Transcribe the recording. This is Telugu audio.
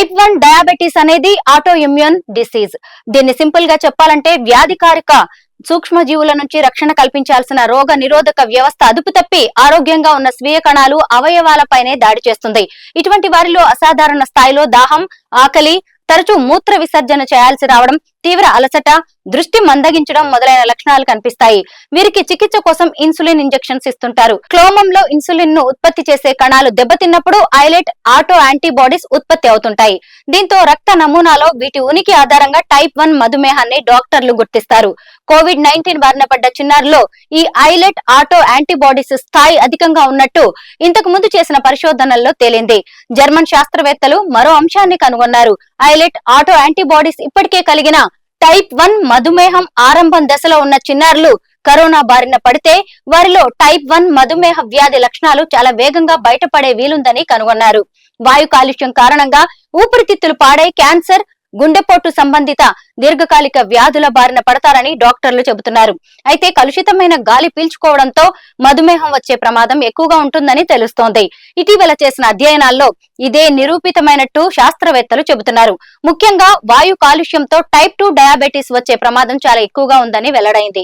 టైప్ 1 డయాబెటీస్ అనేది ఆటో ఇమ్యూన్ డిసీజ్. దీన్ని సింపుల్ గా చెప్పాలంటే వ్యాధికారక సూక్ష్మజీవుల నుంచి రక్షణ కల్పించాల్సిన రోగ నిరోధక వ్యవస్థ అదుపు తప్పి ఆరోగ్యంగా ఉన్న స్వీయ కణాలు అవయవాలపైనే దాడి చేస్తుంది. ఇటువంటి వారిలో అసాధారణ స్థాయిలో దాహం, ఆకలి, తరచూ మూత్ర విసర్జన చేయాల్సి రావడం, తీవ్ర అలసట, దృష్టి మందగించడం మొదలైన లక్షణాలు కనిపిస్తాయి. వీరికి చికిత్స కోసం ఇన్సులిన్ ఇంజెక్షన్స్ ఇస్తుంటారు. క్లోమంలో ఇన్సులిన్ ను ఉత్పత్తి చేసే కణాలు దెబ్బతిన్నప్పుడు ఐలెట్ ఆటో యాంటీబాడీస్ ఉత్పత్తి అవుతుంటాయి. దీంతో రక్త నమూనాలో వీటి ఉనికి ఆధారంగా టైప్ 1 మధుమేహాన్ని డాక్టర్లు గుర్తిస్తారు. కోవిడ్-19 బారిన పడ్డ చిన్నారులో ఈ ఐలెట్ ఆటో యాంటీబాడీస్ స్థాయి అధికంగా ఉన్నట్టు ఇంతకు ముందు చేసిన పరిశోధనల్లో తేలింది. జర్మన్ శాస్త్రవేత్తలు మరో అంశాన్ని కనుగొన్నారు. ఐలెట్ ఆటో యాంటీబాడీస్ ఇప్పటికే కలిగిన టైప్ 1 మధుమేహం ఆరంభం దశలో ఉన్న చిన్నారులు కరోనా బారిన పడితే వారిలో టైప్ 1 మధుమేహ వ్యాధి లక్షణాలు చాలా వేగంగా బయటపడే వీలుందని కనుగొన్నారు. వాయు కాలుష్యం కారణంగా ఊపిరితిత్తులు పాడై క్యాన్సర్, గుండెపోటు సంబంధిత దీర్ఘకాలిక వ్యాధుల బారిన పడతారని డాక్టర్లు చెబుతున్నారు. అయితే కలుషితమైన గాలి పీల్చుకోవడంతో మధుమేహం వచ్చే ప్రమాదం ఎక్కువగా ఉంటుందని తెలుస్తోంది. ఇటీవల చేసిన అధ్యయనాల్లో ఇదే నిరూపితమైనట్టు శాస్త్రవేత్తలు చెబుతున్నారు. ముఖ్యంగా వాయు కాలుష్యంతో టైప్ 2 డయాబెటీస్ వచ్చే ప్రమాదం చాలా ఎక్కువగా ఉందని వెల్లడైంది.